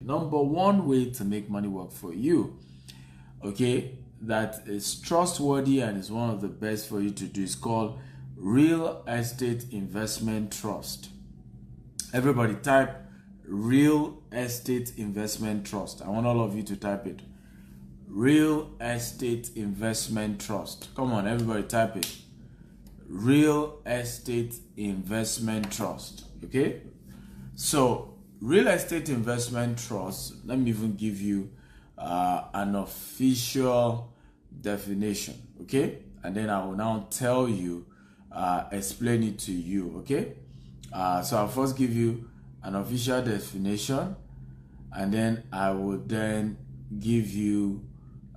number one way to make money work for you, okay, that is trustworthy and is one of the best for you to do, is called Real Estate Investment Trust. Everybody type Real Estate Investment Trust. I want all of you to type it. Real Estate Investment Trust. Come on, everybody type it. Real Estate Investment Trust. Okay? So, Real Estate Investment Trust, let me even give you an official definition. Okay? And then I will now tell you, explain it to you. Okay? So I'll first give you an official definition, and then I will then give you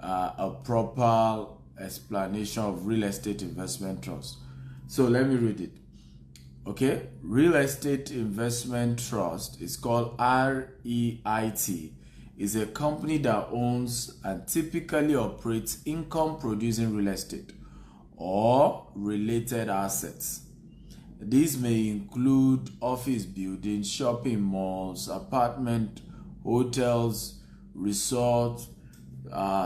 a proper explanation of Real Estate Investment Trust. So let me read it. Okay, Real Estate Investment Trust is called REIT. Is a company that owns and typically operates income-producing real estate or related assets. These may include office buildings, shopping malls, apartment, hotels, resorts,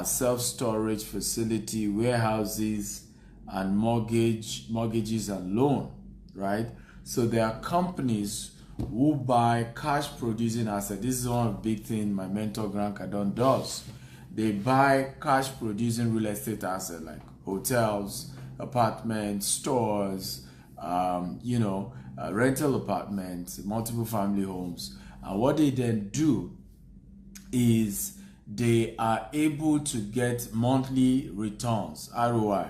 self-storage facility, warehouses, and mortgages and loan, right? So there are companies who buy cash producing assets. This is one of the big things my mentor Grant Cardone does. They buy cash producing real estate assets like hotels, apartments, stores, rental apartments, multiple family homes. And what they then do is they are able to get monthly returns, ROI,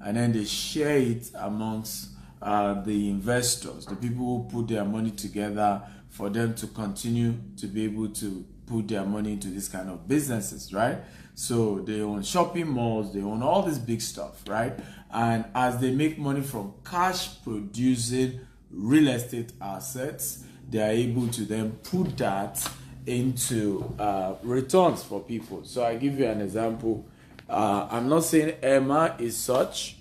and then they share it amongst the investors, the people who put their money together for them to continue to be able to put their money into this kind of businesses, right? So they own shopping malls, they own all this big stuff, right? And as they make money from cash producing real estate assets, they are able to then put that into returns for people. So I give you an example. I'm not saying Emma is such.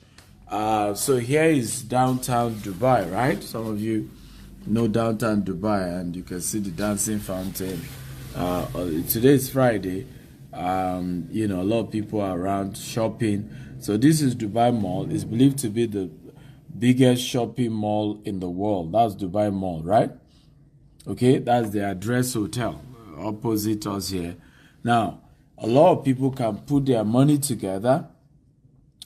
So here is downtown Dubai, right? Some of you know downtown Dubai, and you can see the dancing fountain. Today is Friday. A lot of people are around shopping. So this is Dubai Mall. It's believed to be the biggest shopping mall in the world. That's Dubai Mall, right? Okay, that's the Address Hotel opposite us here. Now, a lot of people can put their money together,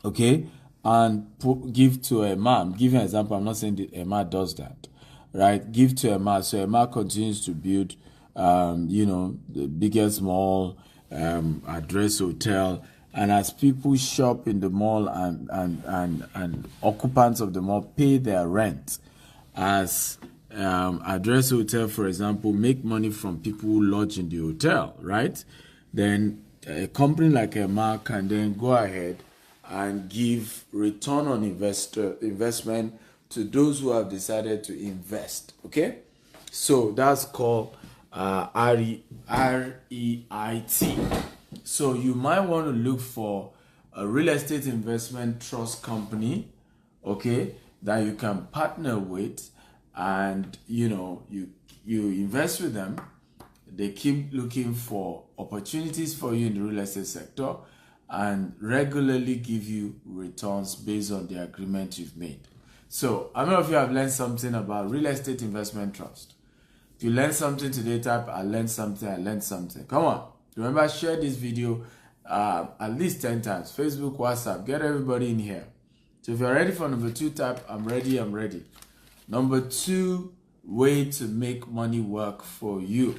okay, and give to a man. Give an example. I'm not saying that Emma does that, right? Give to Emma. So Emma continues to build, the biggest mall, Address Hotel. And as people shop in the mall and occupants of the mall pay their rent, as Address Hotel, for example, make money from people who lodge in the hotel, right? Then a company like Emma can then go ahead and give return on investment to those who have decided to invest, okay? So that's called REIT. So you might want to look for a real estate investment trust company, okay, that you can partner with, and you invest with them. They keep looking for opportunities for you in the real estate sector and regularly give you returns based on the agreement you've made. So how many of you have learned something about real estate investment trust? If you learned something today, type I learned something. Come on. Remember, share this video at least 10 times. Facebook, WhatsApp, get everybody in here. So if you're ready for number 2, type I'm ready. Number 2 way to make money work for you.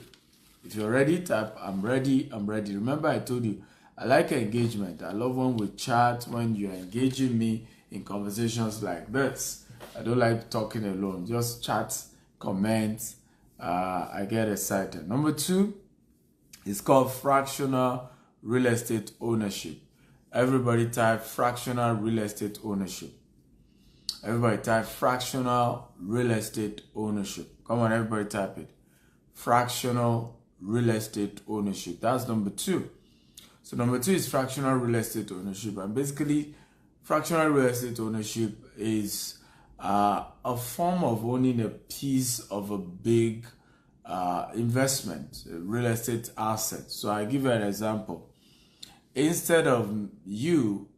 If you're ready, type I'm ready. Remember, I told you, I like engagement. I love when we chat, when you're engaging me in conversations like this. I don't like talking alone. Just chat, comment. I get excited. Number 2 is called fractional real estate ownership. Everybody type fractional real estate ownership. Everybody type fractional real estate ownership. Come on, everybody type it. Fractional real estate ownership. That's number 2. So number 2 is fractional real estate ownership. And basically, fractional real estate ownership is a form of owning a piece of a big investment, real estate assets. So I give you an example. Instead of you,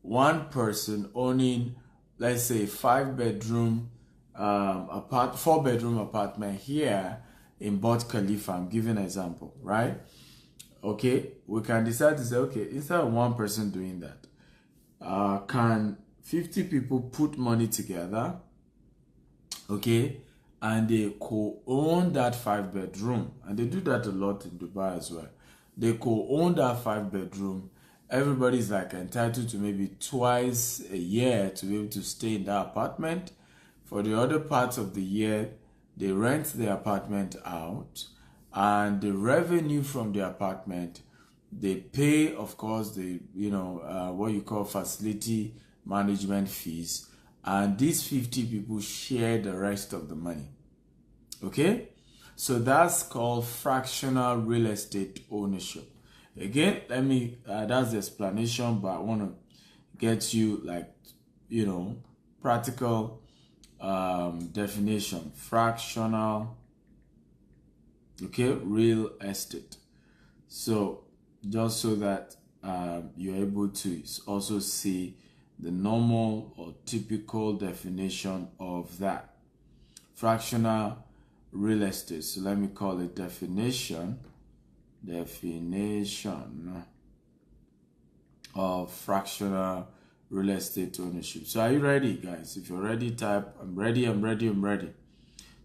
one person owning, let's say, 5-bedroom four-bedroom apartment here in Burj Khalifa, I'm giving an example, right? Okay, we can decide to say, okay, instead of one person doing that, can 50 people put money together, okay, and they co-own that 5-bedroom, and they do that a lot in Dubai as well. They co-own that 5-bedroom. Everybody's like entitled to maybe twice a year to be able to stay in that apartment. For the other parts of the year, they rent the apartment out, and the revenue from the apartment, they pay, of course, the what you call facility management fees, and these 50 people share the rest of the money. Okay, so that's called fractional real estate ownership. Again, that's the explanation, but I want to get you practical definition. Fractional, okay, real estate. So just so that you're able to also see the normal or typical definition of that. Fractional real estate. So let me call it definition of fractional real estate ownership. So are you ready, guys? If you're ready, type I'm ready. So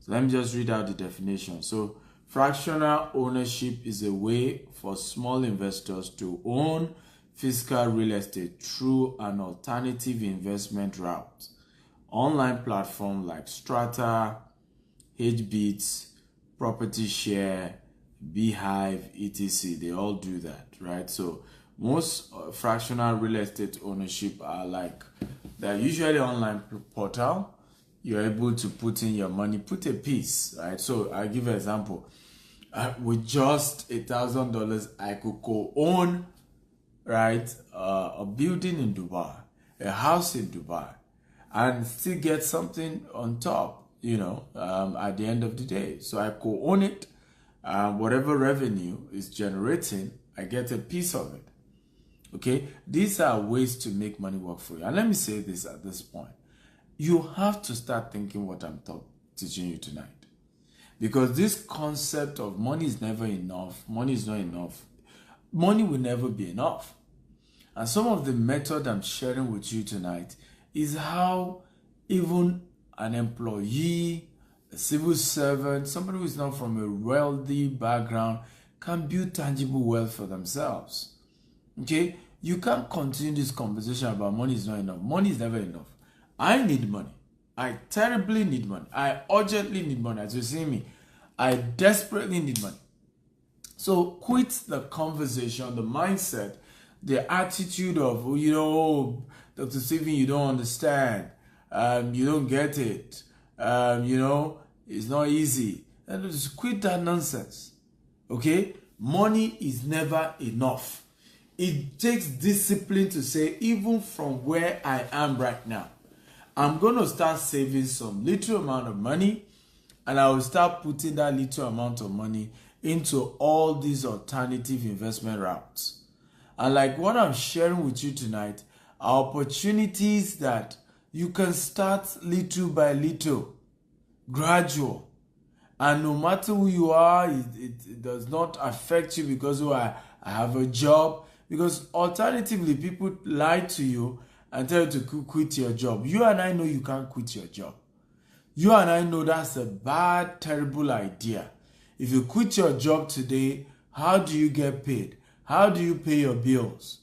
let me just read out the definition. So fractional ownership is a way for small investors to own physical real estate through an alternative investment route. Online platforms like Strata, HBits, Property Share, Beehive, etc. They all do that, right? So most fractional real estate ownership they're usually online portal. You're able to put in your money, put a piece, right? So I'll give an example. With just $1,000, I could co-own, right, a building in Dubai, a house in Dubai, and still get something on top, at the end of the day. So I co-own it. Whatever revenue is generating, I get a piece of it. Okay, these are ways to make money work for you. And let me say this at this point. You have to start thinking what I'm teaching you tonight. Because this concept of money is never enough, money is not enough, money will never be enough. And some of the method I'm sharing with you tonight is how even an employee, a civil servant, somebody who is not from a wealthy background can build tangible wealth for themselves. Okay? You can't continue this conversation about money is not enough. Money is never enough. I need money. I terribly need money. I urgently need money. As you see me, I desperately need money. So quit the conversation, the mindset, the attitude of, Dr. Stephen, you don't understand. You don't get it. It's not easy. And just quit that nonsense. Okay? Money is never enough. It takes discipline to say, even from where I am right now, I'm going to start saving some little amount of money, and I will start putting that little amount of money into all these alternative investment routes. And like what I'm sharing with you tonight are opportunities that you can start little by little, gradual. And no matter who you are, it does not affect you because I have a job. Because alternatively, people lie to you and tell you to quit your job. You and I know you can't quit your job. You and I know that's a bad, terrible idea. If you quit your job today, how do you get paid? How do you pay your bills?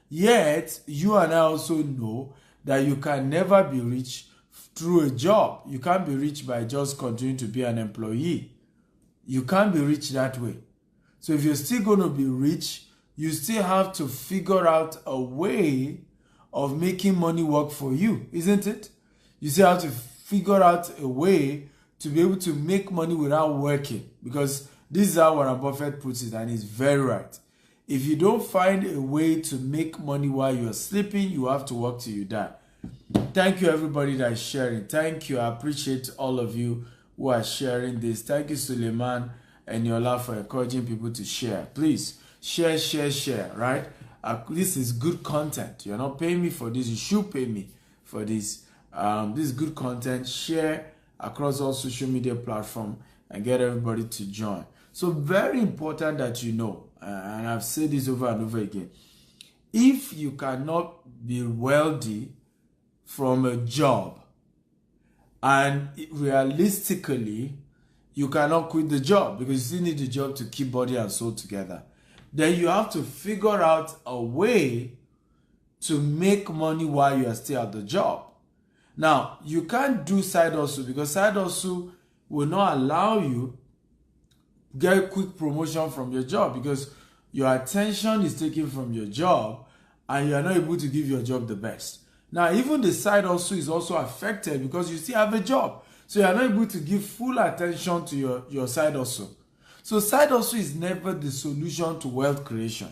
Yet, you and I also know that you can never be rich through a job. You can't be rich by just continuing to be an employee. You can't be rich that way. So if you're still going to be rich, you still have to figure out a way of making money work for you, isn't it? You still have to figure out a way to be able to make money without working. Because this is how Warren Buffett puts it, and he's very right. If you don't find a way to make money while you're sleeping, you have to work till you die. Thank you, everybody that is sharing. Thank you. I appreciate all of you who are sharing this. Thank you, Suleiman. Eniola, for encouraging people to share. Please share, right? This is good content. You're not paying me for this. You should pay me for this. This is good content. Share across all social media platforms and get everybody to join. So very important that you know, and I've said this over and over again, if you cannot be wealthy from a job, and realistically, you cannot quit the job because you still need the job to keep body and soul together, then you have to figure out a way to make money while you are still at the job. Now, you can't do side hustle because side hustle will not allow you get a quick promotion from your job because your attention is taken from your job and you are not able to give your job the best. Now, even the side hustle is also affected because you still have a job. So you are not able to give full attention to your side hustle. So side hustle is never the solution to wealth creation.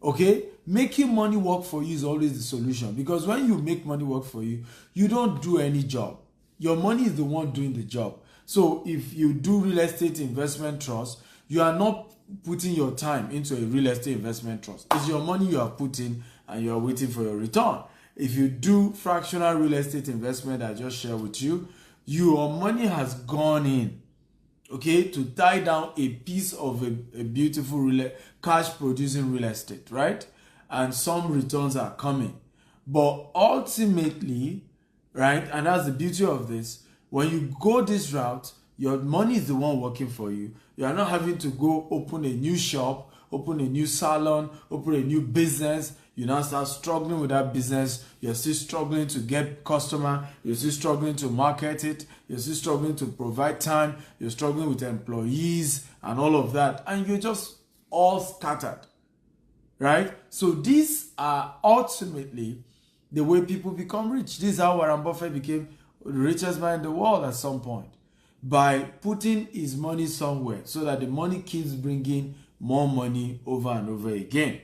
Okay? Making money work for you is always the solution because when you make money work for you, you don't do any job. Your money is the one doing the job. So if you do real estate investment trust, you are not putting your time into a real estate investment trust. It's your money you are putting and you are waiting for your return. If you do fractional real estate investment I just shared with you, your money has gone in, okay, to tie down a piece of a beautiful cash producing real estate, right? And some returns are coming. But ultimately, right, and that's the beauty of this, when you go this route, your money is the one working for you. You are not having to go open a new shop, open a new salon, open a new business. You now start struggling with that business. You're still struggling to get customer. You're still struggling to market it. You're still struggling to provide time. You're struggling with employees and all of that. And you're just all scattered, right? So these are ultimately the way people become rich. This is how Warren Buffett became the richest man in the world at some point. By putting his money somewhere so that the money keeps bringing more money over and over again.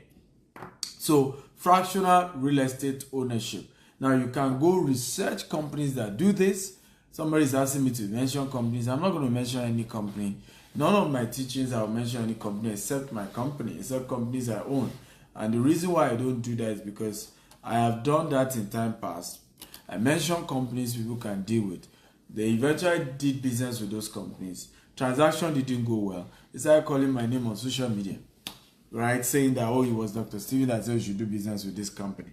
So fractional real estate ownership. Now you can go research companies that do this. Somebody's asking me to mention companies. I'm not going to mention any company. None of my teachings I'll mention any company except my company, except companies I own. And the reason why I don't do that is because I have done that in time past. I mention companies people can deal with. They eventually did business with those companies. Transaction didn't go well. They started calling my name on social media, right? Saying that, oh, it was Dr. Steven that said you should do business with this company,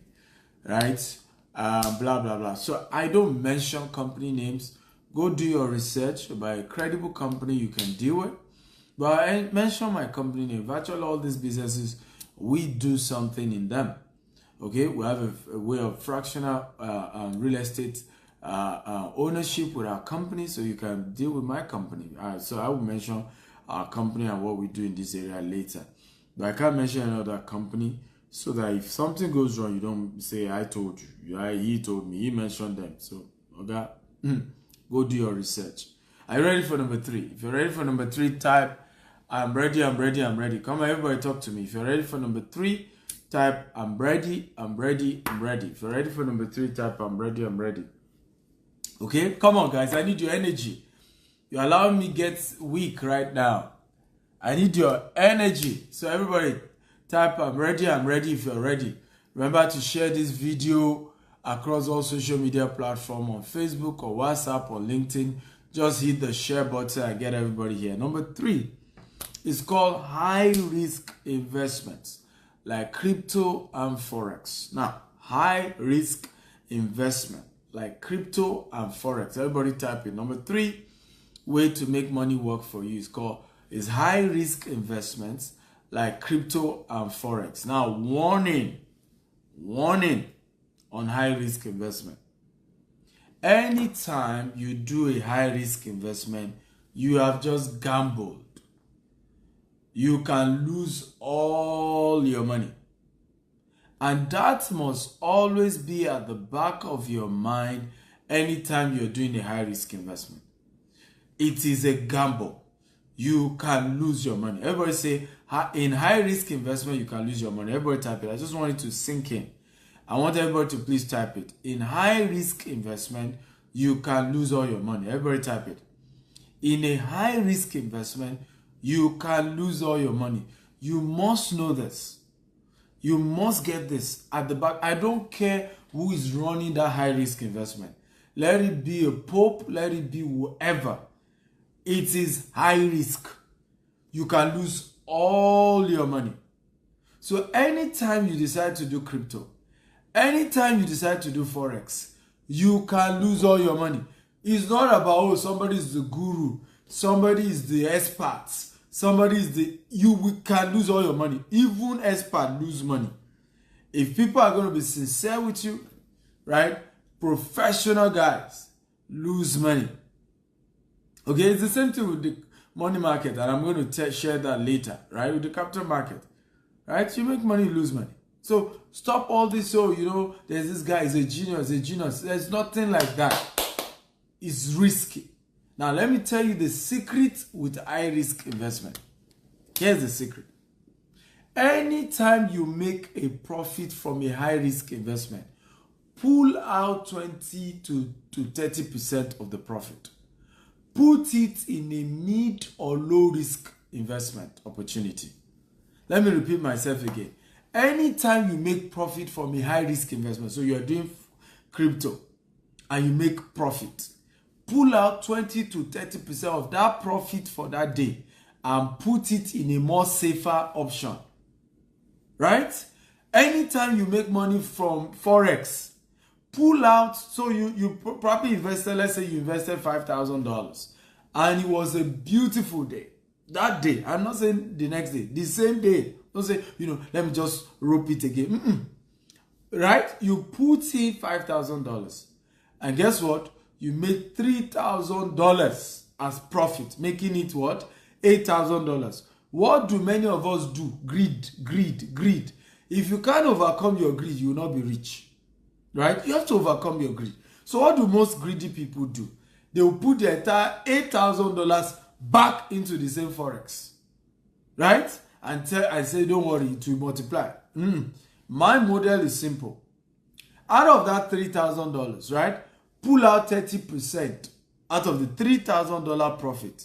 right? Blah, blah, blah. So I don't mention company names. Go do your research by a credible company you can deal with. But I mention my company name. Virtually all these businesses, we do something in them. Okay, we have a way of fractional real estate ownership with our company, so you can deal with my company. So I will mention our company and what we do in this area later. But I can't mention another company so that if something goes wrong, you don't say, I told you. He told me. He mentioned them. So, okay, go do your research. Are you ready for number 3? If you're ready for number 3, type, I'm ready, I'm ready, I'm ready. Come on, everybody talk to me. If you're ready for number 3, type, I'm ready, I'm ready, I'm ready. If you're ready for number 3, type, I'm ready, I'm ready. Okay, come on, guys. I need your energy. You're allowing me get weak right now. I need your energy. So everybody, type, I'm ready if you're ready. Remember to share this video across all social media platforms on Facebook or WhatsApp or LinkedIn. Just hit the share button and get everybody here. Number 3 is called high risk investments like crypto and Forex. Now, high risk investment like crypto and Forex. Everybody type in. Number 3 way to make money work for you is high risk investments like crypto and Forex. Now, warning on high risk investment. Anytime you do a high risk investment, you have just gambled. You can lose all your money. And that must always be at the back of your mind anytime you're doing a high risk investment. It is a gamble. You can lose your money. Everybody say, in high risk investment, you can lose your money. Everybody type it. I just want it to sink in. I want everybody to please type it. In high risk investment, you can lose all your money. Everybody type it. In a high risk investment, you can lose all your money. You must know this. You must get this at the back. I don't care who is running that high risk investment. Let it be a pope, let it be whoever. It is high risk. You can lose all your money. So anytime you decide to do crypto, anytime you decide to do Forex, you can lose all your money. It's not about, oh, somebody is the guru, somebody is the expert, somebody is the... You can lose all your money. Even experts lose money. If people are going to be sincere with you, right? Professional guys lose money. Okay, it's the same thing with the money market, and I'm going to share that later, right? With the capital market, right? You make money, you lose money. So stop all this. So, you know, there's this guy, he's a genius. There's nothing like that. It's risky. Now, let me tell you the secret with high risk investment. Here's the secret. Anytime you make a profit from a high risk investment, pull out 20 to 30% of the profit. Put it in a mid or low risk investment opportunity. Let me repeat myself again. Anytime you make profit from a high risk investment, so you're doing crypto and you make profit, pull out 20 to 30% of that profit for that day and put it in a more safer option. Right? Anytime you make money from Forex, pull out, so you probably invested, let's say you invested $5,000 and it was a beautiful day. That day, I'm not saying the next day, the same day. Don't say, you know, let me just rope it again. Right? You put in $5,000 and guess what? You made $3,000 as profit, making it what? $8,000. What do many of us do? Greed. If you can't overcome your greed, you will not be rich. Right? You have to overcome your greed. So what do most greedy people do? They will put the entire $8,000 back into the same Forex. Right? And say, don't worry, it will multiply. My model is simple. Out of that $3,000, right? Pull out 30% out of the $3,000 profit.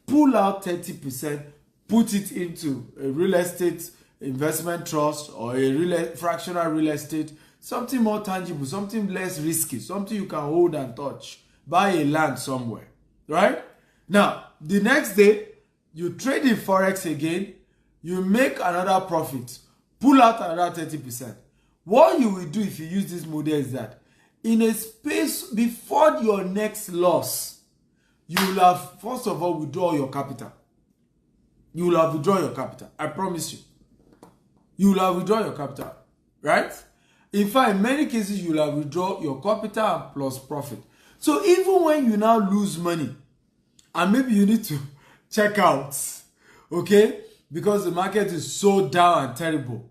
Pull out 30%, put it into a real estate investment trust or a fractional real estate, something more tangible, something less risky, something you can hold and touch. Buy a land somewhere, right? Now, the next day, you trade in Forex again, you make another profit, pull out another 30%. What you will do if you use this model is that in a space before your next loss, you will have, first of all, withdraw your capital. You will have withdrawn your capital. I promise you. You will have withdrawn your capital, right? In fact, in many cases, you will have withdrawn your capital and plus profit. So even when you now lose money, and maybe you need to check out, okay? Because the market is so down and terrible,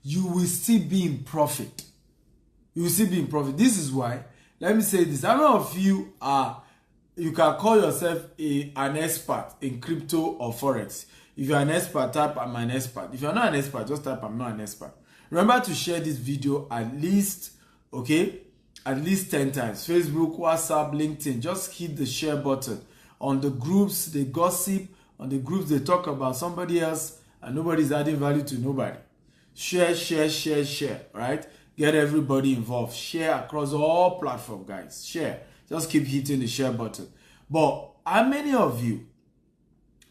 you will still be in profit. You will still be in profit. This is why, let me say this. How many of you you can call yourself an expert in crypto or Forex? If you're an expert, type I'm an expert. If you're not an expert, just type I'm not an expert. Remember to share this video at least, okay, at least 10 times. Facebook, WhatsApp, LinkedIn. Just hit the share button. On the groups, they gossip. On the groups, they talk about somebody else and nobody's adding value to nobody. Share, right? Get everybody involved. Share across all platforms, guys. Share. Just keep hitting the share button. But how many of you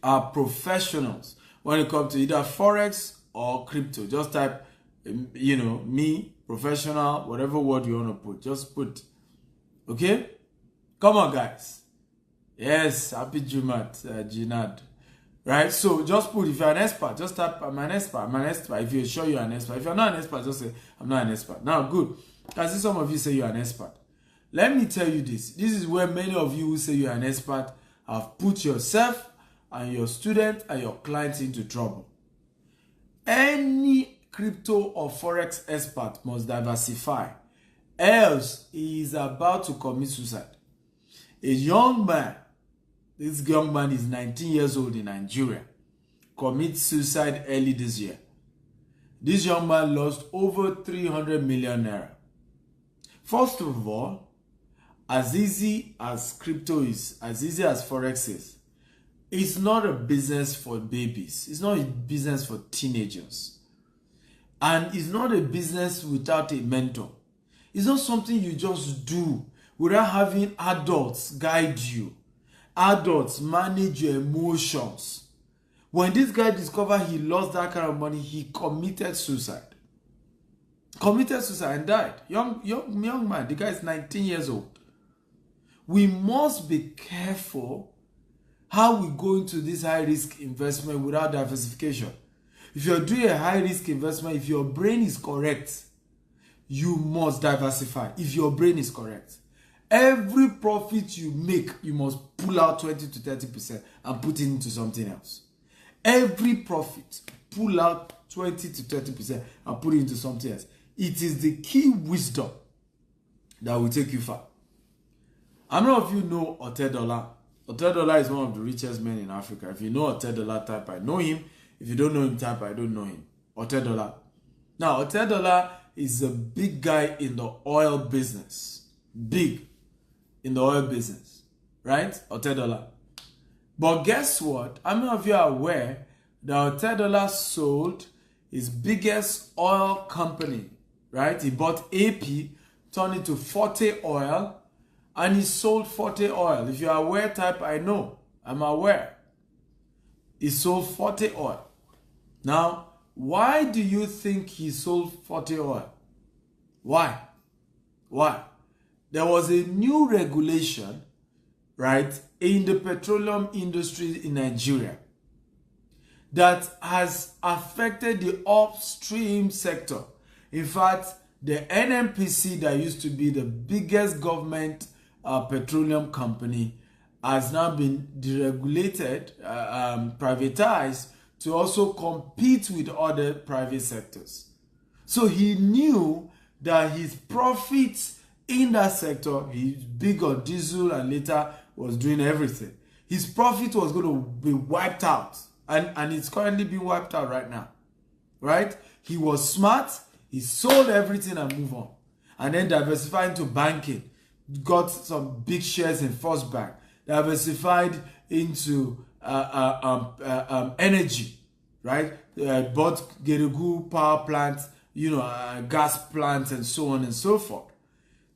are professionals when it comes to either Forex or crypto? Just type, you know, me, professional, whatever word you want to put. Just put. Okay? Come on, guys. Yes, happy Jumat, Jinad. Right? So just put, if you're an expert, just type, I'm an expert. If you're sure you're an expert. If you're not an expert, just say, I'm not an expert. Now, good. I see some of you say you're an expert. Let me tell you this. This is where many of you who say you're an expert have put yourself and your student and your clients into trouble. Any crypto or Forex expert must diversify. Else, he is about to commit suicide. A young man, this young man is 19 years old in Nigeria, commits suicide early this year. This young man lost over 300 million naira. First of all, as easy as crypto is, as easy as Forex is, It's not a business for babies. It's not a business for teenagers. And it's not a business without a mentor. It's not something you just do without having adults guide you. Adults manage your emotions. When this guy discovered he lost that kind of money, he committed suicide. Committed suicide and died. Young man. The guy is 19 years old. We must be careful how we go into this high-risk investment without diversification. If you're doing a high-risk investment, if your brain is correct, you must diversify. If your brain is correct. Every profit you make, you must pull out 20 to 30% and put it into something else. Every profit, pull out 20 to 30% and put it into something else. It is the key wisdom that will take you far. How many of you know Otedola? Otedola is one of the richest men in Africa. If you know Otedola, type I know him. If you don't know him, type I don't know him. Otedola. Now, Otedola is a big guy in the oil business. Big in the oil business. Right? Otedola. But guess what? How many of you are aware that Otedola sold his biggest oil company? Right? He bought AP, turned it to Forte Oil, and he sold Forte Oil. If you are aware, type I know. I'm aware. He sold Forte Oil. Now, why do you think he sold Forte Oil? Why? Why? There was a new regulation, right, in the petroleum industry in Nigeria that has affected the upstream sector. In fact, the NNPC, that used to be the biggest government petroleum company, has now been deregulated, privatized, to also compete with other private sectors. So he knew that his profits in that sector, he's big on diesel and later was doing everything. His profit was going to be wiped out, and it's currently being wiped out right now. Right? He was smart. He sold everything and moved on. And then diversified into banking. Got some big shares in First Bank. Diversified into energy. Right? Bought Gerugu power plants, gas plants, and so on and so forth.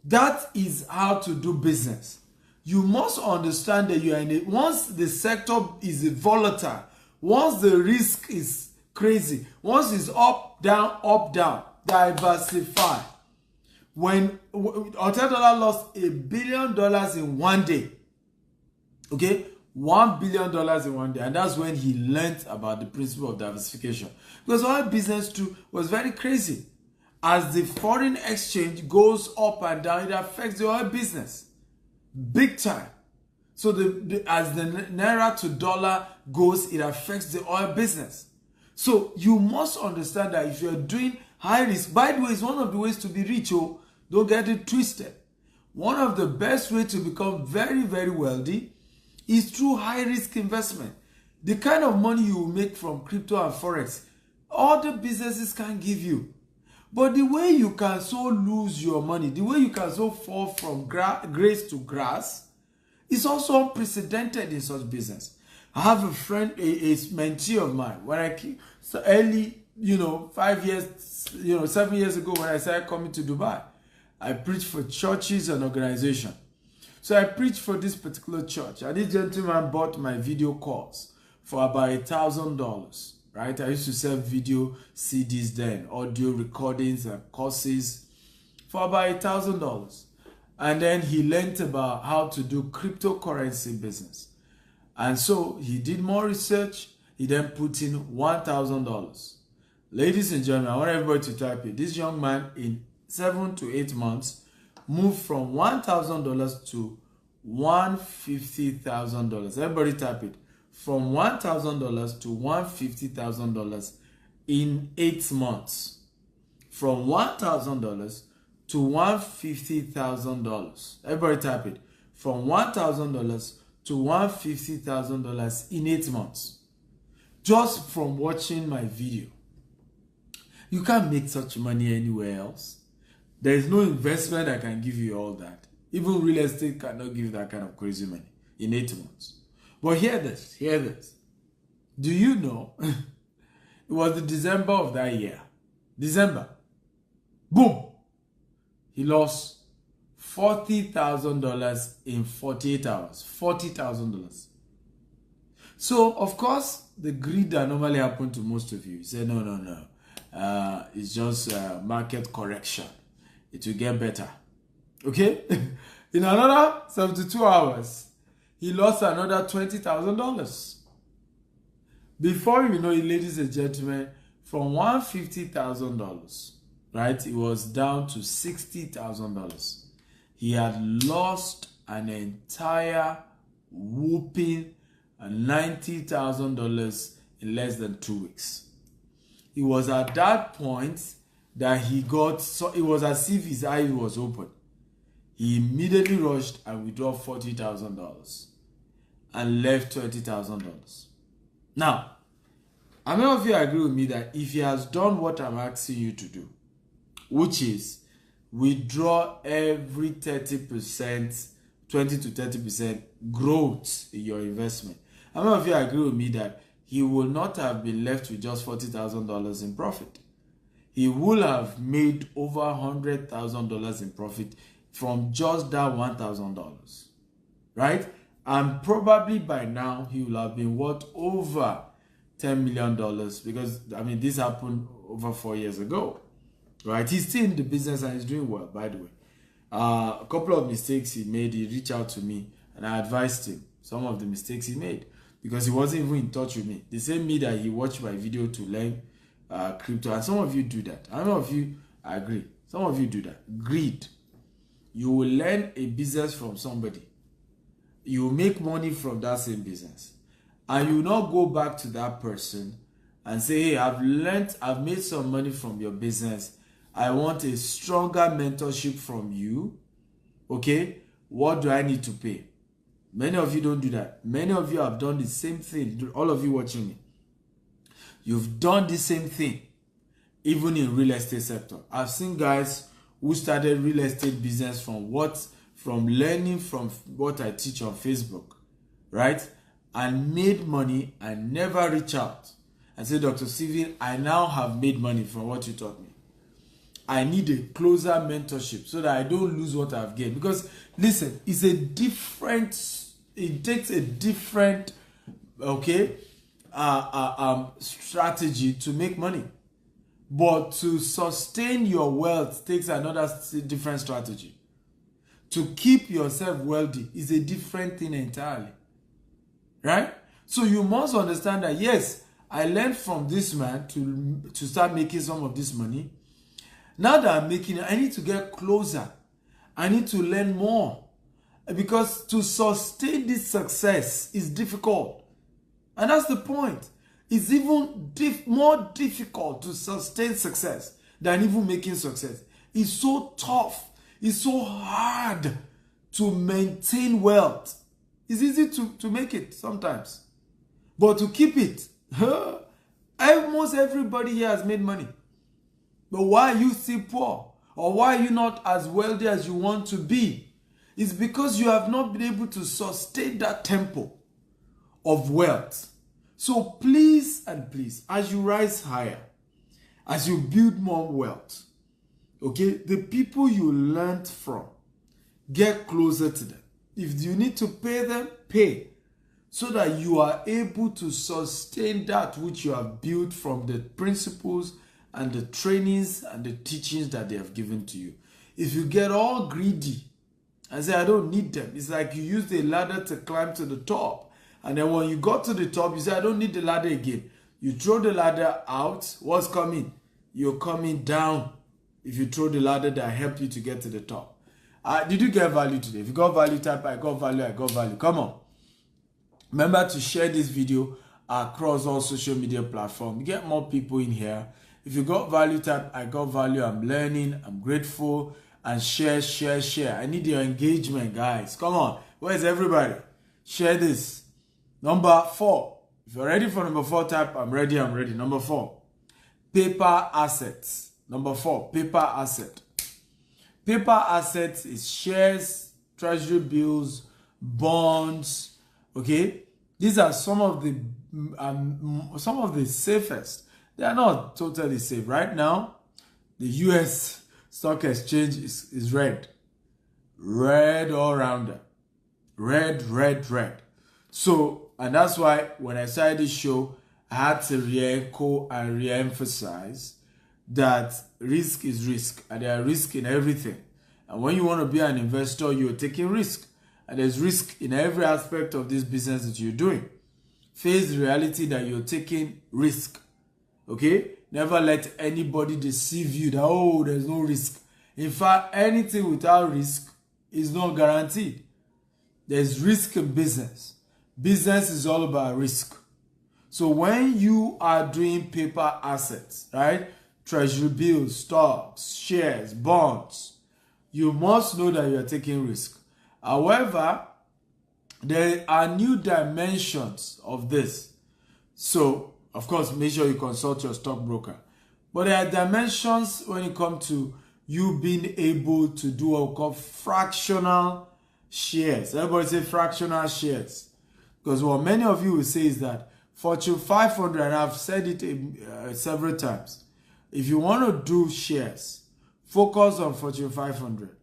That is how to do business. You must understand that you are in it. Once the sector is volatile, once the risk is crazy, once it's up, down, diversify. When Otedola lost $1 billion in one day, okay, $1 billion in one day, and that's when he learned about the principle of diversification. Because oil business too was very crazy. As the foreign exchange goes up and down, it affects the oil business big time. So as the naira to dollar goes, it affects the oil business. So you must understand that if you're doing high risk, by the way, it's one of the ways to be rich. Oh, don't get it twisted. One of the best ways to become very, very wealthy is through high risk investment. The kind of money you will make from crypto and forex, other businesses can give you. But the way you can so lose your money, the way you can so fall from grace to grass, is also unprecedented in such business. I have a friend, a mentee of mine, when I came so early, 7 years ago when I started coming to Dubai, I preached for churches and organizations. So I preached for this particular church, and this gentleman bought my video course for about $1,000. Right? I used to sell video CDs then, audio recordings and courses for about $1,000. And then he learned about how to do cryptocurrency business. And so he did more research. He then put in $1,000. Ladies and gentlemen, I want everybody to type it. This young man in 7 to 8 months moved from $1,000 to $150,000. Everybody type it. From $1,000 to $150,000 in 8 months. From $1,000 to $150,000. Everybody type it. From $1,000 to $150,000 in 8 months. Just from watching my video. You can't make such money anywhere else. There is no investment that can give you all that. Even real estate cannot give that kind of crazy money in 8 months. But hear this, hear this. Do you know, it was the December of that year. December. Boom. He lost $40,000 in 48 hours. $40,000. So, of course, the greed that normally happens to most of you, say, no. It's just market correction. It will get better. Okay? In another 72 hours, he lost another $20,000. Before you know it, ladies and gentlemen, from $150,000, right, it was down to $60,000. He had lost an entire whooping $90,000 in less than 2 weeks. It was at that point that he got, so it was as if his eye was open. He immediately rushed and withdrew $40,000 and left $20,000. Now, how many of you agree with me that if he has done what I'm asking you to do, which is withdraw every 30%, 20 to 30% growth in your investment, how many of you agree with me that he will not have been left with just $40,000 in profit? He will have made over $100,000 in profit from just that $1,000, right? And probably by now he will have been worth over $10 million, because I mean this happened over 4 years ago, right? He's still in the business and he's doing well, by the way. A couple of mistakes he made, he reached out to me and I advised him some of the mistakes he made because he wasn't even in touch with me. The same me that he watched my video to learn crypto, and some of you do that. I don't know if you agree. Some of you do that. Greed. You will learn a business from somebody. You will make money from that same business. And you will not go back to that person and say, hey, I've made some money from your business. I want a stronger mentorship from you. Okay? What do I need to pay? Many of you don't do that. Many of you have done the same thing. All of you watching me. You've done the same thing. Even in real estate sector. I've seen guys who started real estate business from learning from what I teach on Facebook. Right? And made money and never reach out and say, Dr. Steven, I now have made money from what you taught me. I need a closer mentorship so that I don't lose what I've gained. Because listen, it takes a different, strategy to make money. But to sustain your wealth takes another different strategy. To keep yourself wealthy is a different thing entirely. Right? So you must understand that, yes, I learned from this man to start making some of this money. Now that I'm making it, I need to get closer. I need to learn more. Because to sustain this success is difficult. And that's the point. It's even more difficult to sustain success than even making success. It's so tough. It's so hard to maintain wealth. It's easy to make it sometimes. But to keep it, almost everybody here has made money. But why are you still poor? Or why are you not as wealthy as you want to be? It's because you have not been able to sustain that tempo of wealth. So please and please, as you rise higher, as you build more wealth, okay, the people you learned from, get closer to them. If you need to pay them, pay. So that you are able to sustain that which you have built from the principles and the trainings and the teachings that they have given to you. If you get all greedy and say, I don't need them, it's like you used a ladder to climb to the top. And then when you got to the top, you say, I don't need the ladder again. You throw the ladder out, what's coming? You're coming down if you throw the ladder that helped you to get to the top. Did you get value today? If you got value, type I got value, I got value. Come on. Remember to share this video across all social media platforms. Get more people in here. If you got value, type I got value, I'm learning, I'm grateful, and share. I need your engagement, guys. Come on. Where's everybody? Share this. Number 4. If you're ready for number 4, type I'm ready. Number 4. Paper assets. Number 4. Paper asset. Paper assets is shares, treasury bills, bonds, okay? These are some of the safest. They are not totally safe. Right now, the US stock exchange is red. Red all around them. Red, red, red. So, and that's why when I started this show, I had to re-echo and re-emphasize that risk is risk, and there are risks in everything. And when you want to be an investor, you're taking risk. And there's risk in every aspect of this business that you're doing. Face the reality that you're taking risk. Okay? Never let anybody deceive you that, oh, there's no risk. In fact, anything without risk is not guaranteed. There's risk in business. Business is all about risk. So when you are doing paper assets, right? Treasury bills, stocks, shares, bonds, you must know that you are taking risk. However, there are new dimensions of this. So, of course, make sure you consult your stockbroker. But there are dimensions when it comes to you being able to do what we call fractional shares. Everybody say fractional shares. Because what many of you will say is that Fortune 500, and I've said it several times, if you want to do shares, focus on Fortune 500.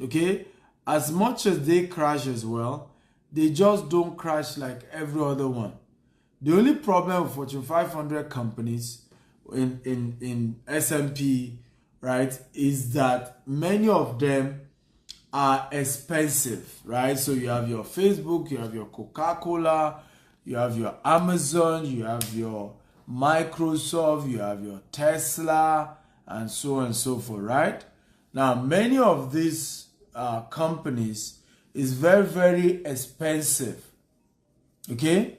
Okay? As much as they crash as well, they just don't crash like every other one. The only problem with Fortune 500 companies in S&P, right, is that many of them are expensive, right? So you have your Facebook, you have your Coca-Cola, you have your Amazon, you have your Microsoft, you have your Tesla, and so on and so forth, right? Now, many of these companies is very, very expensive, okay,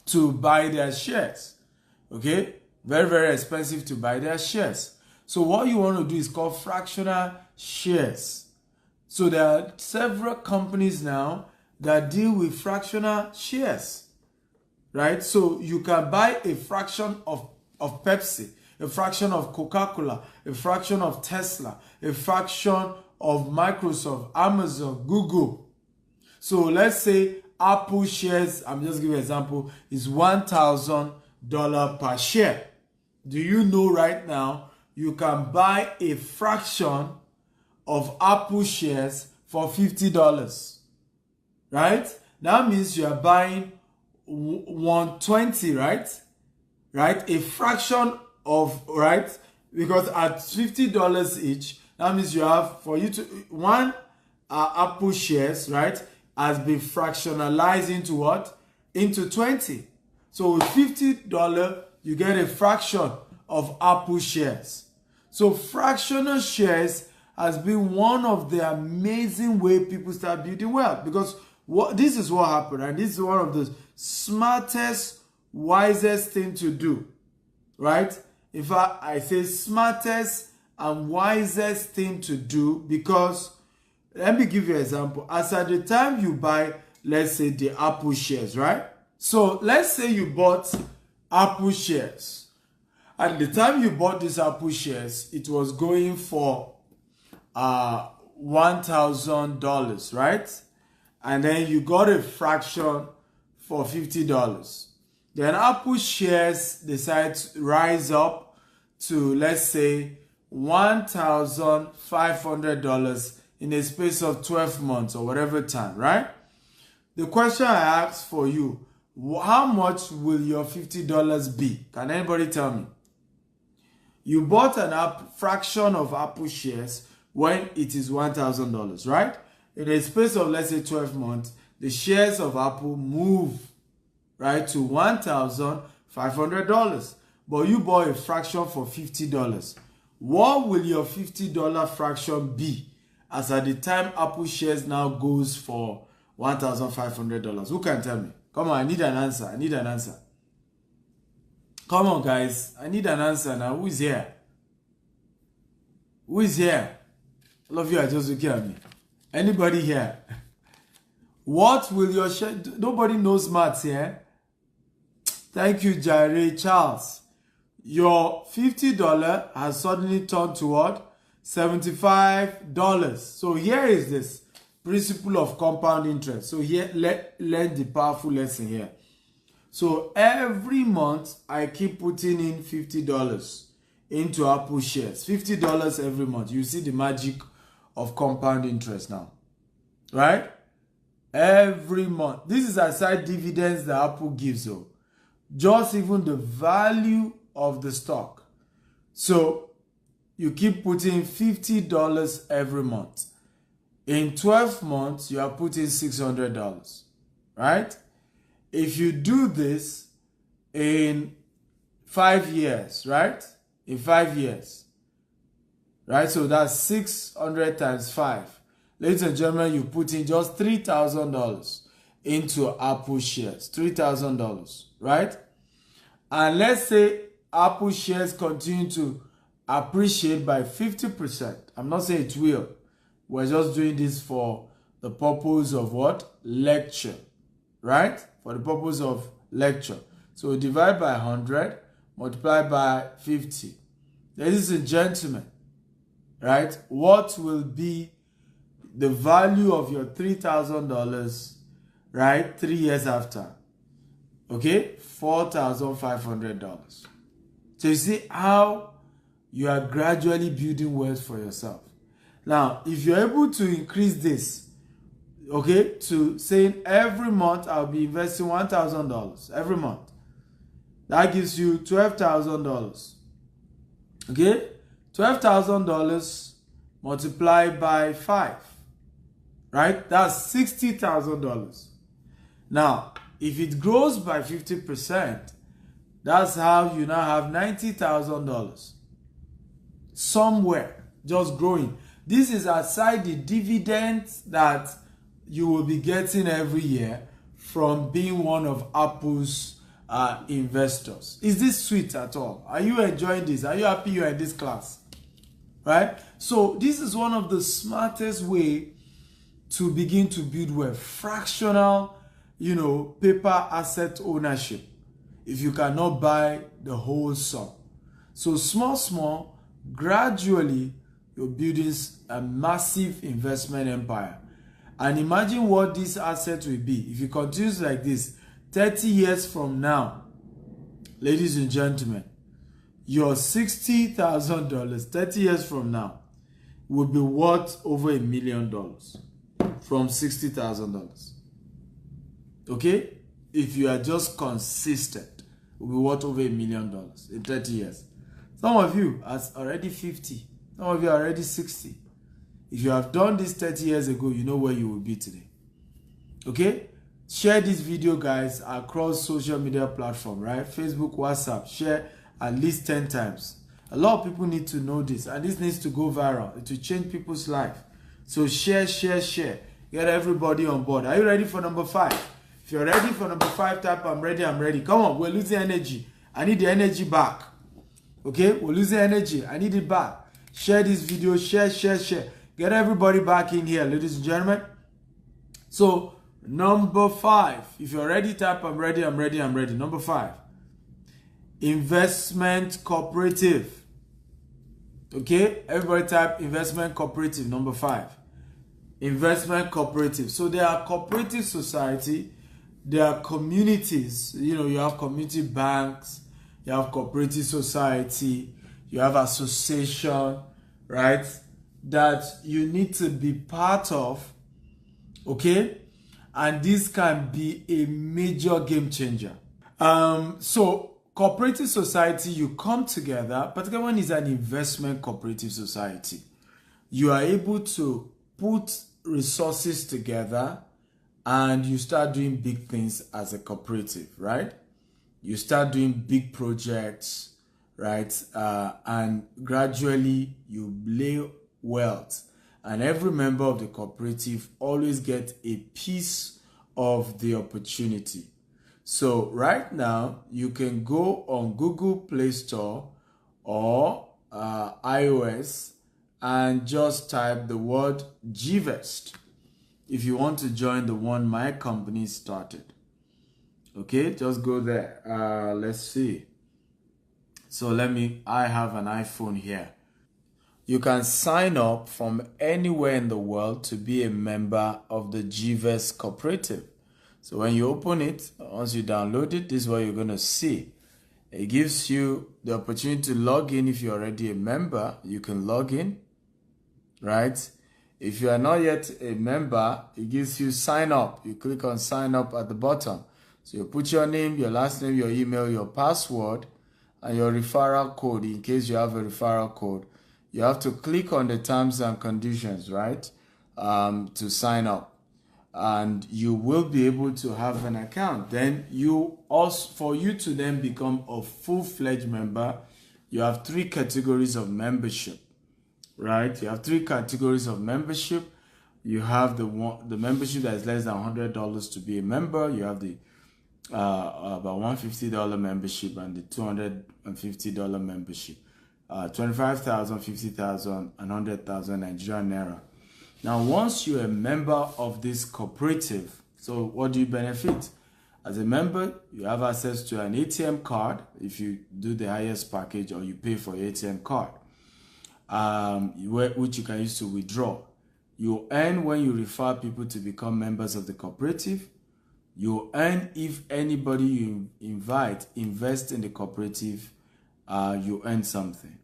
to buy their shares, okay? Very, very expensive to buy their shares. So what you want to do is called fractional shares. So there are several companies now that deal with fractional shares, right? So you can buy a fraction of Pepsi, a fraction of Coca-Cola, a fraction of Tesla, a fraction of Microsoft, Amazon, Google. So let's say Apple shares, I'm just giving an example, is $1,000 per share. Do you know right now you can buy a fraction of Apple shares for $50, right? That means you are buying 120, right? A fraction of, right? Because at $50 each, that means you have, for you to, one Apple shares, right, has been fractionalized into what? Into 20. So with $50, you get a fraction of Apple shares. So fractional shares has been one of the amazing way people start building wealth, because this is what happened, and this is one of the smartest, wisest thing to do, right? In fact, I say smartest and wisest thing to do, because let me give you an example. As at the time you buy, let's say, the Apple shares, right? So let's say you bought Apple shares. At the time you bought these Apple shares, it was going for $1,000, right? And then you got a fraction for $50. Then Apple shares decide to rise up to, let's say, $1,500 in a space of 12 months or whatever time, right? The question I asked for you, how much will your $50 be? Can anybody tell me? You bought a fraction of Apple shares when it is $1,000, right? In a space of, let's say, 12 months, the shares of Apple move, right, to $1,500. But you bought a fraction for $50. What will your $50 fraction be as at the time Apple shares now goes for $1,500? Who can tell me? Come on, I need an answer. I need an answer. Come on, guys. I need an answer now. Who is here? Who is here? All of you are just looking at me. Anybody here? What will your share? Nobody knows maths here. Thank you, Jare Charles. Your $50 has suddenly turned to what? $75. So here is this. principle of compound interest. So here, learn the powerful lesson here. So every month, I keep putting in $50 into Apple shares. $50 every month. You see the magic of compound interest now, right? Every month. This is aside dividends that Apple gives you. Just even the value of the stock. So you keep putting $50 every month. In 12 months, you are putting $600, right? If you do this in 5 years, right? In 5 years, right? So that's 600 times 5. Ladies and gentlemen, you put in just $3,000 into Apple shares. $3,000, right? And let's say Apple shares continue to appreciate by 50%. I'm not saying it will. We're just doing this for the purpose of what? Lecture, right? For the purpose of lecture. So divide by 100, multiply by 50. Ladies and gentlemen, right? What will be the value of your $3,000, right? 3 years after. Okay? $4,500. So you see how you are gradually building wealth for yourself. Now, if you're able to increase this, okay, to saying every month I'll be investing $1,000 every month. That gives you $12,000. Okay? $12,000 multiplied by 5. Right? That's $60,000. Now, if it grows by 50%, that's how you now have $90,000. Somewhere, just growing. This is aside the dividends that you will be getting every year from being one of Apple's investors. Is this sweet at all? Are you enjoying this? Are you happy you are in this class? Right? So this is one of the smartest way to begin to build wealth. Fractional, paper asset ownership. If you cannot buy the whole sum. So small, gradually, you're building a massive investment empire. And imagine what this asset will be. If it continues like this, 30 years from now, ladies and gentlemen, your $60,000, 30 years from now, will be worth over $1 million from $60,000. Okay? If you are just consistent, it will be worth over $1 million in 30 years. Some of you are already 50. Some of you are already 60. If you have done this 30 years ago, you know where you will be today. Okay? Share this video, guys, across social media platform, right? Facebook, WhatsApp. Share at least 10 times. A lot of people need to know this, and this needs to go viral. It will change people's life. So share. Get everybody on board. Are you ready for number 5? If you're ready for number 5, type I'm ready. Come on, we're losing energy. I need the energy back. Okay? We're losing energy. I need it back. Share this video. Share. Get everybody back in here, ladies and gentlemen. So, number 5. If you're ready, type I'm ready. Number 5. Investment cooperative. Okay? Everybody type investment cooperative. Number 5. Investment cooperative. So, there are cooperative society. There are communities. You have community banks. You have cooperative society. You have association, right? That you need to be part of, okay? And this can be a major game changer. So cooperative society, you come together, particularly when it's an investment cooperative society, you are able to put resources together and you start doing big things as a cooperative, right? You start doing big projects, right? And gradually you lay wealth, and every member of the cooperative always get a piece of the opportunity. So right now you can go on Google Play Store or iOS and just type the word GVest if you want to join the one my company started. Okay, just go there. Let's see. So I have an iPhone here. you can sign up from anywhere in the world to be a member of the GVest Cooperative. So when you open it, once you download it, this is what you're going to see. It gives you the opportunity to log in. If you're already a member, you can log in, right? If you are not yet a member, it gives you sign up. You click on sign up at the bottom. So you put your name, your last name, your email, your password, and your referral code in case you have a referral code. You have to click on the terms and conditions, right, to sign up. And you will be able to have an account. Then for you to then become a full-fledged member, you have 3 categories of membership, right? You have 3 categories of membership. You have the membership that is less than $100 to be a member. You have the about $150 membership and the $250 membership. 25,000, 50,000, and 100,000 Nigerian naira. Now, once you're a member of this cooperative, so what do you benefit? As a member, you have access to an ATM card if you do the highest package or you pay for your ATM card, which you can use to withdraw. You earn when you refer people to become members of the cooperative. You earn if anybody you invite invests in the cooperative, you earn something.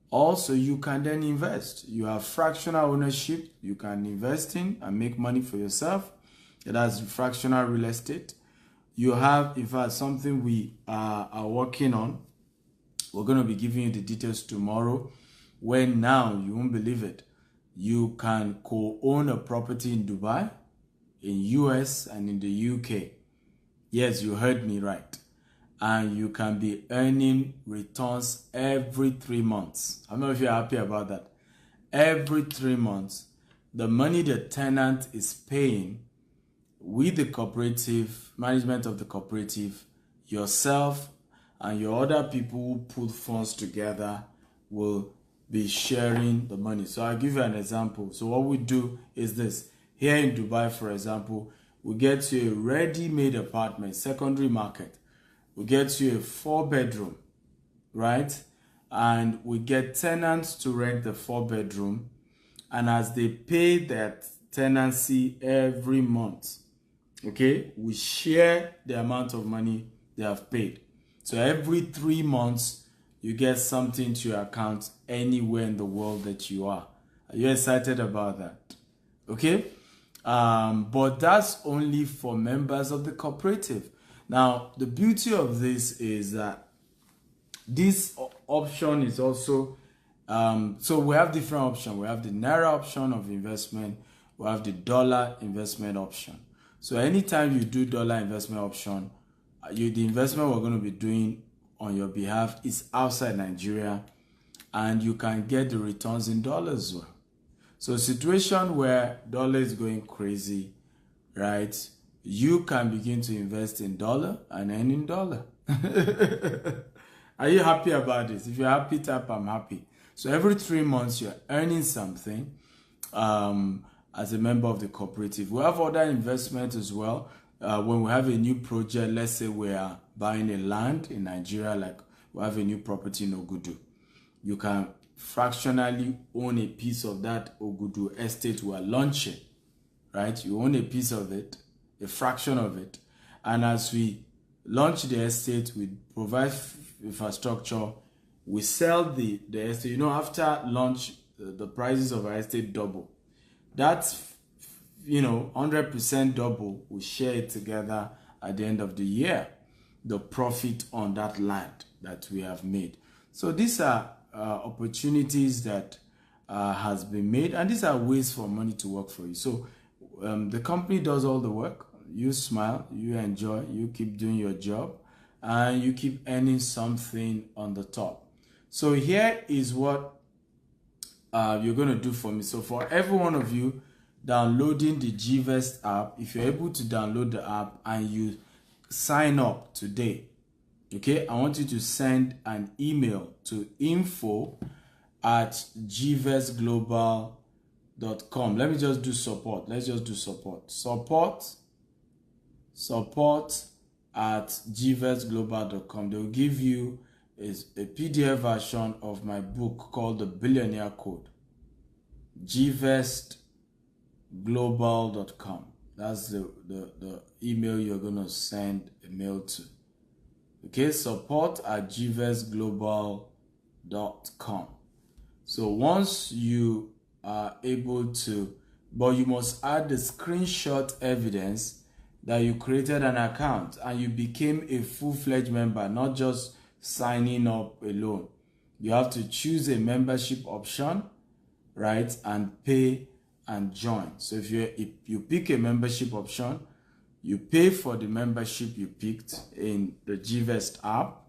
Also, you can then invest. You have fractional ownership. You can invest in and make money for yourself. That's fractional real estate. You have, in fact, something we are working on. We're going to be giving you the details tomorrow. When now, you won't believe it, you can co-own a property in Dubai, in US, and in the UK. Yes, you heard me right. And you can be earning returns every 3 months. I don't know if you're happy about that. Every 3 months, the money the tenant is paying with the cooperative, management of the cooperative, yourself and your other people who put funds together will be sharing the money. So I'll give you an example. So what we do is this. Here in Dubai, for example, we get you a ready-made apartment, secondary market. We get you a 4-bedroom, right? And we get tenants to rent the 4-bedroom. And as they pay that tenancy every month, okay, we share the amount of money they have paid. So every 3 months, you get something to your account anywhere in the world that you are. Are you excited about that? Okay? But that's only for members of the cooperative. Now, the beauty of this is that this option is also, so we have different options. We have the Naira option of investment. We have the dollar investment option. So anytime you do dollar investment option, the investment we're going to be doing on your behalf is outside Nigeria, and you can get the returns in dollars as well. So a situation where dollar is going crazy, right? You can begin to invest in dollar and earn in dollar. Are you happy about this? If you're happy, type I'm happy. So every 3 months, you're earning something as a member of the cooperative. We have other investments as well. When we have a new project, let's say we are buying a land in Nigeria, like we have a new property in Ogudu. You can fractionally own a piece of that Ogudu estate we are launching, right? You own a piece of it, a fraction of it. And as we launch the estate, we provide infrastructure, we sell the estate. You know, after launch, the prices of our estate double. That's, 100% double. We share it together at the end of the year, the profit on that land that we have made. So these are opportunities that has been made, and these are ways for money to work for you. So the company does all the work. You smile, you enjoy, you keep doing your job, and you keep earning something on the top. So here is what you're going to do for me. So for every one of you downloading the GVest app, if you're able to download the app and you sign up today, okay, I want you to send an email to info@gvestglobal.com. Let me just do support. Let's just do support. Support@gvestglobal.com. They'll give you is a PDF version of my book called The Billionaire Code. gvestglobal.com. That's the email you're going to send a mail to. Okay, support@gvestglobal.com. So once you are able to, but you must add the screenshot evidence that you created an account and you became a full-fledged member, not just signing up alone. You have to choose a membership option, right, and pay and join. So if you pick a membership option, you pay for the membership you picked in the GVest app.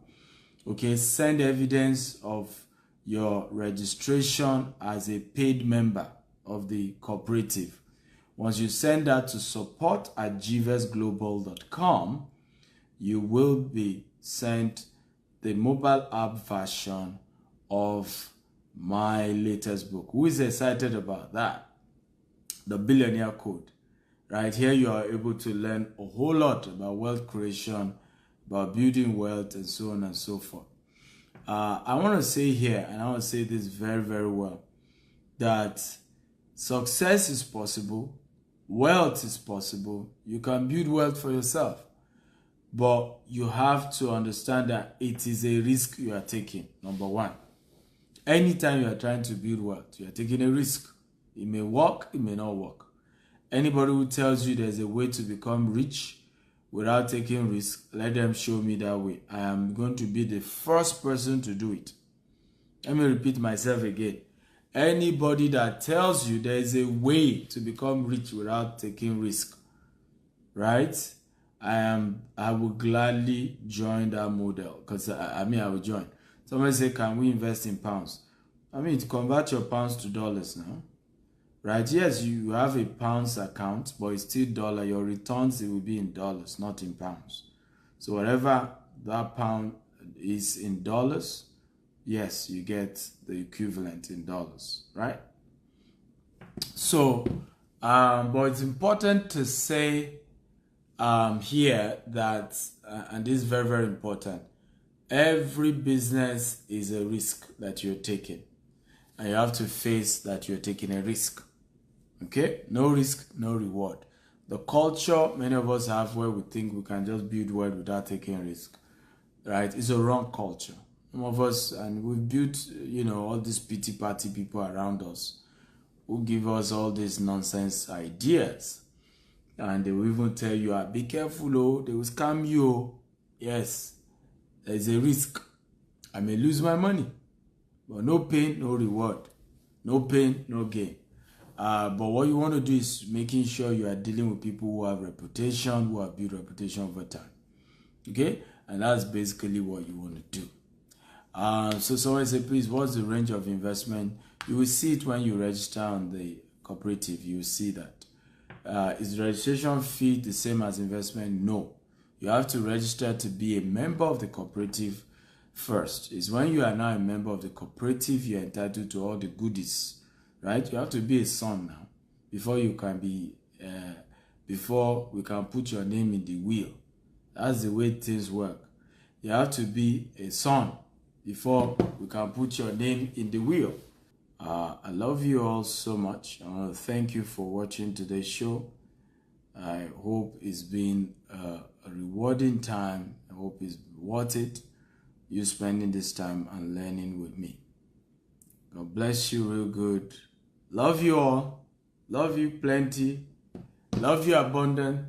Okay, send evidence of your registration as a paid member of the cooperative. Once you send that to support@gvestglobal.com, you will be sent the mobile app version of my latest book. Who is excited about that? The Billionaire Code. Right here, you are able to learn a whole lot about wealth creation, about building wealth, and so on and so forth. I want to say here, and I want to say this very, very well, that success is possible, wealth is possible. You can build wealth for yourself, but you have to understand that it is a risk you are taking. Number one, anytime you are trying to build wealth, you are taking a risk. It may work, it may not work. Anybody who tells you there's a way to become rich without taking risk, let them show me that way. I am going to be the first person to do it. Let me repeat myself again. Anybody that tells you there's a way to become rich without taking risk, right? I will gladly join that model, because I will join. Somebody say, can we invest in pounds? Convert your pounds to dollars now. Right? Yes, you have a pounds account, but it's still dollar. Your returns, it will be in dollars, not in pounds. So whatever that pound is in dollars, yes, you get the equivalent in dollars, right? So, but it's important to say here that, and this is very, very important, every business is a risk that you're taking. And you have to face that you're taking a risk. Okay? No risk, no reward. The culture many of us have where we think we can just build wealth without taking risk, right? It's a wrong culture. Some of us, and we've built, all these pity party people around us who give us all these nonsense ideas. And they will even tell you, be careful, oh, they will scam you. Oh. Yes, there's a risk. I may lose my money. But no pain, no reward. No pain, no gain. But what you want to do is making sure you are dealing with people who have reputation, who have built reputation over time. Okay? And that's basically what you want to do. So someone say, please, what's the range of investment? You will see it when you register on the cooperative. You will see that. Is the registration fee the same as investment? No. You have to register to be a member of the cooperative first. Is when you are now a member of the cooperative, you're entitled to all the goodies, right? You have to be a son now before you can be, before we can put your name in the wheel. That's the way things work. You have to be a son before we can put your name in the wheel. I love you all so much. I want to thank you for watching today's show. I hope it's been a rewarding time. I hope it's worth it, you spending this time and learning with me. God bless you real good. Love you all. Love you plenty. Love you abundant.